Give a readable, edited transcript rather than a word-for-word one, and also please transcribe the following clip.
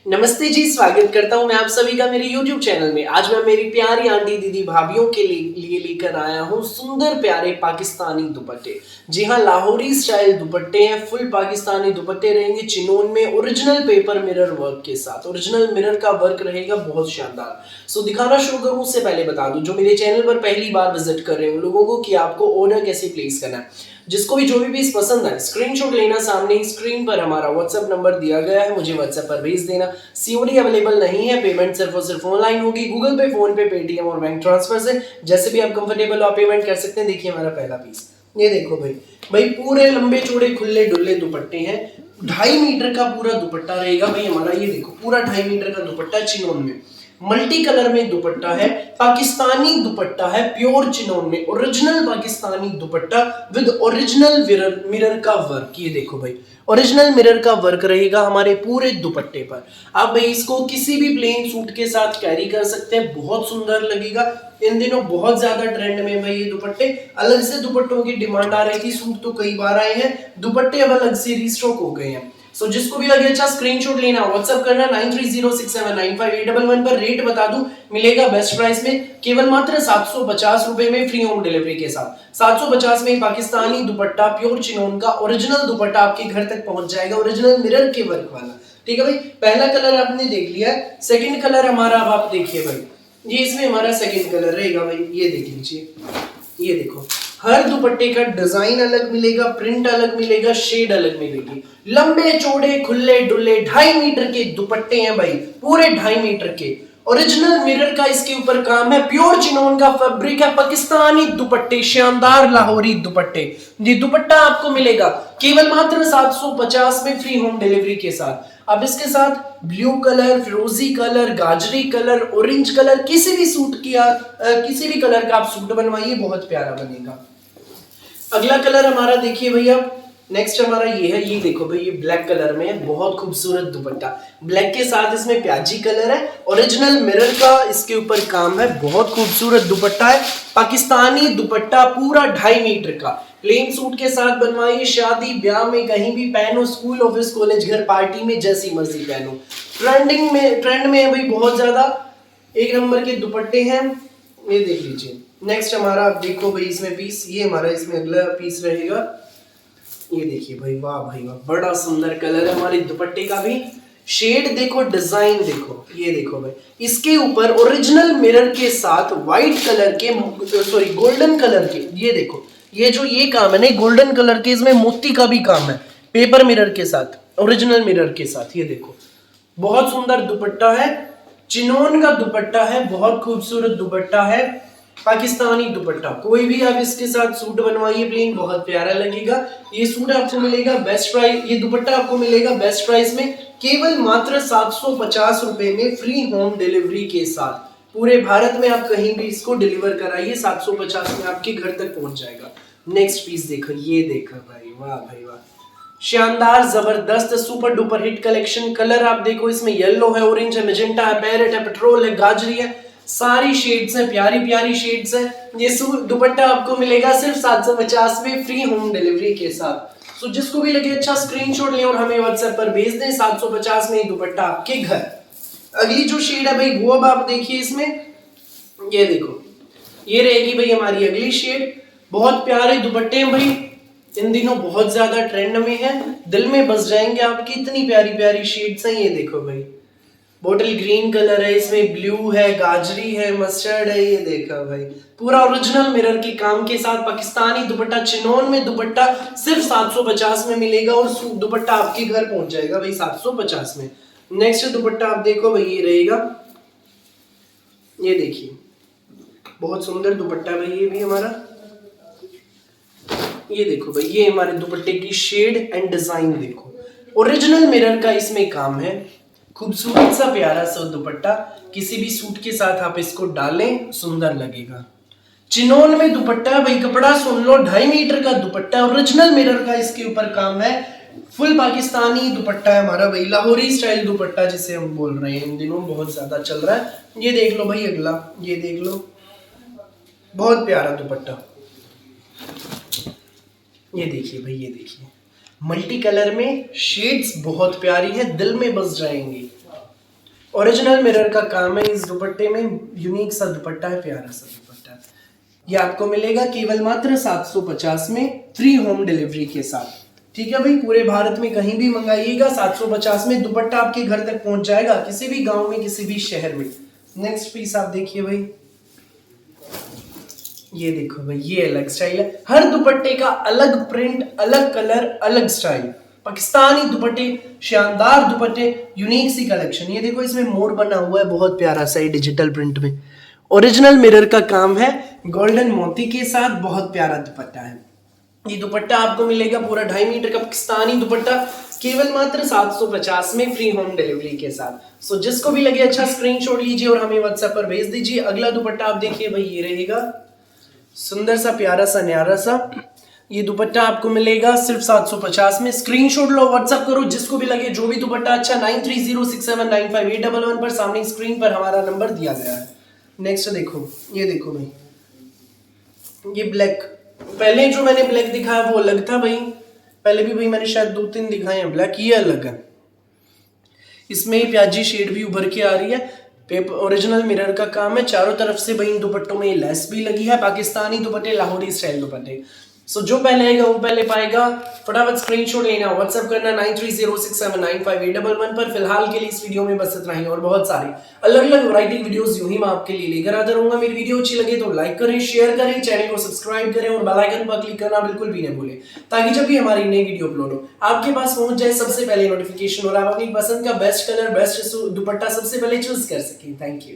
नमस्ते जी, स्वागत करता हूं मैं आप सभी का मेरे YouTube चैनल में। आज मैं मेरी प्यारी आंटी दीदी भाभीियों के लिए लेकर आया हूं सुंदर प्यारे पाकिस्तानी दुपट्टे। जी हां, लाहौरी स्टाइल दुपट्टे हैं। फुल पाकिस्तानी दुपट्टे रहेंगे चिनोन में, ओरिजिनल पेपर मिरर वर्क के साथ। ओरिजिनल मिरर का वर्क रहेगा बहुत शानदार। सो दिखाना शुरू करूं उससे पहले बता दूं, जो मेरे चैनल पर पहली बार विजिट कर रहे हैं उन लोगों को कि आपको ऑर्डर कैसे प्लेस करना है। जिसको भी जो भी पीस पसंद है स्क्रीनशॉट लेना, सामने ही स्क्रीन पर हमारा व्हाट्सएप नंबर दिया गया है, मुझे व्हाट्सएप पर भेज देना। सीओडी अवेलेबल नहीं है, पेमेंट सिर्फ और सिर्फ ऑनलाइन होगी, गूगल पे, फोन पे, पेटीएम और बैंक ट्रांसफर से। जैसे भी आप कंफर्टेबल हो आप पेमेंट कर सकते हैं। देखिए हमारा पहला पीस, ये देखो भाई। भाई पूरे लंबे चौड़े खुले डुल्ले दुपट्टे हैं। 2.5 मीटर का पूरा दुपट्टा रहेगा भाई हमारा। ये देखो पूरा 2.5 मीटर का दुपट्टा चिनोन में, मल्टी कलर में दुपट्टा है, पाकिस्तानी दुपट्टा है, प्योर चिनोन में, original Pakistani dupatta with original mirror का वर्क। ये देखो भाई, ओरिजिनल मिरर का वर्क रहेगा हमारे पूरे दुपट्टे पर। आप भाई इसको किसी भी प्लेन सूट के साथ कैरी कर सकते हैं, बहुत सुंदर लगेगा। इन दिनों बहुत ज्यादा ट्रेंड में भाई ये दुपट्टे। अलग से दुपट्टों की डिमांड आ रही थी, सूट तो कई बार आए हैं, दुपट्टे अब अलग से रीस्टॉक हो गए हैं। सो जिसको भी लगे अच्छा स्क्रीनशॉट लेना, व्हाट्सएप करना 9306795811 पर। रेट बता दूं, मिलेगा बेस्ट प्राइस में केवल मात्र 750 रुपए में, फ्री होम डिलीवरी के साथ। 750 में पाकिस्तानी दुपट्टा प्योर चिनोन का ओरिजिनल दुपट्टा आपके घर तक पहुंच जाएगा, ओरिजिनल मिरर के वर्क वाला। ठीक है भाई, पहला कलर आपने देख लिया। सेकंड कलर हमारा अब आप देखिए भाई, ये इसमें हमारा सेकंड कलर रहेगा भाई। ये देख लीजिए, ये देखो हर दुपट्टे का डिजाइन अलग मिलेगा, प्रिंट अलग मिलेगा, शेड अलग मिलेगी। लंबे चौड़े खुले डुल्ले 2.5 मीटर के दुपट्टे हैं भाई, पूरे 2.5 मीटर के। ओरिजिनल मिरर का इसके ऊपर काम है, प्योर चिनोन का फैब्रिक है, पाकिस्तानी दुपट्टे, शानदार लाहौरी दुपट्टे। ये दुपट्टा आपको मिलेगा केवल मात्र 750 में, फ्री होम डिलीवरी के साथ। अब इसके साथ ब्लू कलर, फिरोजी कलर, गाजरी कलर, ऑरेंज कलर, किसी भी सूट की किसी भी कलर का आप सूट बनवाइए, बहुत प्यारा बनेगा। अगला कलर हमारा देखिए भैया, नेक्स्ट हमारा ये है। ये देखो भाई, ये ब्लैक कलर में है, बहुत खूबसूरत दुपट्टा। ब्लैक के साथ इसमें प्याजी कलर है, ओरिजिनल मिरर का इसके ऊपर काम है, बहुत खूबसूरत दुपट्टा है। पाकिस्तानी दुपट्टा पूरा 2.5 मीटर का, प्लेन सूट के साथ बनवाइए, शादी ब्याह में कहीं भी पहनो, स्कूल, ऑफिस, कॉलेज, घर, पार्टी में जैसी मर्जी पहनो। ट्रेंड में है भाई बहुत ज्यादा, एक नंबर के दुपट्टे हैं। ये देख लीजिए। नेक्स्ट हमारा आप देखो भाई, इसमें पीस, ये हमारा इसमें अगला पीस रहेगा। ये देखिए भाई, वाह भाई वाह, बड़ा सुंदर कलर है हमारे दुपट्टे का भी। शेड देखो, डिजाइन देखो, ये देखो भाई, इसके ऊपर ओरिजिनल मिरर के साथ व्हाइट कलर के, सॉरी गोल्डन कलर के, ये देखो, ये जो ये काम है ना, गोल्डन कलर के, इसमें मोती का भी काम है, पेपर मिरर के साथ, ओरिजिनल मिरर के साथ। ये देखो बहुत सुंदर दुपट्टा है, चिनोन का दुपट्टा है, बहुत खूबसूरत दुपट्टा है, पाकिस्तानी दुपट्टा। कोई भी आप इसके साथ सूट बनवाइए प्लेन, बहुत प्यारा लगेगा। ये सूट आपको मिलेगा बेस्ट प्राइस, ये दुपट्टा आपको मिलेगा बेस्ट प्राइस में, केवल मात्र 750 रुपए में, फ्री होम डिलीवरी के साथ। पूरे भारत में आप कहीं भी इसको डिलीवर कराइए, 750 में आपके घर तक पहुंच जाएगा। नेक्स्ट पीस देखो, ये देखो भाई, वाह भाई वाह, शानदार जबरदस्त super duper hit collection. Colour आप देखो, इसमें येलो है, ऑरेंज है, मैजेंटा है, पैरेट है, पेट्रोल है, गाजरी है, सारी शेड्स हैं, प्यारी प्यारी शेड्स हैं। ये दुपट्टा आपको मिलेगा सिर्फ 750 में, फ्री होम डिलीवरी के साथ। सो जिसको भी लगे अच्छा स्क्रीनशॉट लें और हमें व्हाट्सएप पर भेज दें, 750 में दुपट्टा आपके घर। अगली जो शेड है भाई, वो अब आप देखिए इसमें, ये देखो, ये रहेगी भाई हमारी अगली शेड। बहुत प्यारे दुपट्टे हैं भाई, इन दिनों बहुत ज्यादा ट्रेंड में है, दिल में बस जाएंगे आपकी, इतनी प्यारी प्यारी शेड्स हैं। ये देखो भाई, बोटल ग्रीन कलर है, इसमें ब्लू है, गाजरी है, मस्टर्ड है। ये देखा भाई, पूरा ओरिजिनल मिरर के काम के साथ पाकिस्तानी दुपट्टा, चिनोन में दुपट्टा सिर्फ 750 में मिलेगा, और दुपट्टा आपके घर पहुंच जाएगा भाई 750 में। नेक्स्ट दुपट्टा आप देखो भाई, ये रहेगा, ये देखिए बहुत सुंदर दुपट्टा भाई, ये भी हमारा। ये देखो भाई, ये हमारे दुपट्टे की शेड एंड डिजाइन देखो, ओरिजिनल मिरर का इसमें काम है, खूबसूरत सा प्यारा सा दुपट्टा। किसी भी सूट के साथ आप इसको डालें, सुंदर लगेगा। चिनोन में दुपट्टा भाई, कपड़ा सुन लो, 2.5 मीटर का दुपट्टा, ओरिजिनल मिरर का इसके ऊपर काम है, फुल पाकिस्तानी दुपट्टा है हमारा भाई, लाहौरी स्टाइल दुपट्टा जिसे हम बोल रहे हैं, इन दिनों बहुत ज्यादा चल रहा है। ये देख लो भाई अगला, ये देख लो, बहुत प्यारा दुपट्टा। ये देखिए भाई, ये देखिए, मल्टी कलर में शेड्स बहुत प्यारी है, दिल में बस जाएंगी। ओरिजिनल मिरर का काम है इस दुपट्टे में, यूनिक सा दुपट्टा है, प्यारा सा दुपट्टा है। ये आपको मिलेगा केवल मात्र 750 में, फ्री होम डिलीवरी के साथ। ठीक है भाई, पूरे भारत में कहीं भी मंगाइएगा 750 में दुपट्टा आपके घर तक पहुंच जाएगा, किसी भी गांव में, किसी भी शहर में। नेक्स्ट पीस आप देखिए भाई, ये देखो भाई, ये अलग स्टाइल है। हर दुपट्टे का अलग प्रिंट, अलग कलर, अलग स्टाइल। पाकिस्तानी दुपट्टे, शानदार दुपट्टे, यूनिक सी कलेक्शन। ये देखो इसमें मोर बना हुआ है, बहुत प्यारा सा डिजिटल प्रिंट में। ओरिजिनल मिरर का काम है, गोल्डन मोती के साथ, बहुत प्यारा दुपट्टा है। ये दुपट्टा आपको मिलेगा पूरा 2.5 मीटर का पाकिस्तानी दुपट्टा, केवल मात्र 750 में, फ्री होम डिलीवरी के साथ। सो जिसको भी लगे अच्छा स्क्रीनशॉट लीजिए और हमें व्हाट्सएप पर भेज दीजिए। अगला दुपट्टा आप देखिए भाई, ये रहेगा सुंदर सा, प्यारा सा, न्यारा सा। ये दुपट्टा आपको मिलेगा सिर्फ 750 में। स्क्रीनशॉट लो, व्हाट्सएप करो, जिसको भी लगे जो भी दुपट्टा अच्छा। 9306795811 पर सामने स्क्रीन पर हमारा नंबर दिया गया है। नेक्स्ट देखो, ये देखो भाई, ये ब्लैक। पहले जो मैंने ब्लैक दिखाया वो अलग था भाई, पहले भी भाई मैंने शायद 2-3 दिखाए हैं ब्लैक, ये अलग है। इसमें प्याजी शेड भी उभर के आ रही है। पेपर ओरिजिनल मिरर का काम है, चारों तरफ से भाई इन दुपट्टों में लेस भी लगी है। पाकिस्तानी दुपट्टे, लाहौरी स्टाइल दुपट्टे। सो जो पहले आएगा वो पहले पाएगा। फटाफट स्क्रीनशॉट लेना, व्हाट्सएप करना 9306795811 पर। फिलहाल के लिए इस वीडियो में बस इतना ही, और बहुत सारी अलग अलग वैरायटी वीडियोस यूं ही मैं आपके लिए लेकर आता रहूंगा। मेरी वीडियो अच्छी लगे तो लाइक करें, शेयर करें, चैनल को सब्सक्राइब करें और बेल आइकन पर क्लिक करना बिल्कुल भी न भूलें, ताकि जब भी हमारी नई वीडियो अपलोड हो आपके पास पहुंच जाए सबसे पहले नोटिफिकेशन, और आप अपनी पसंद का बेस्ट कलर, बेस्ट दुपट्टा सबसे पहले चूज कर सकें। Thank you.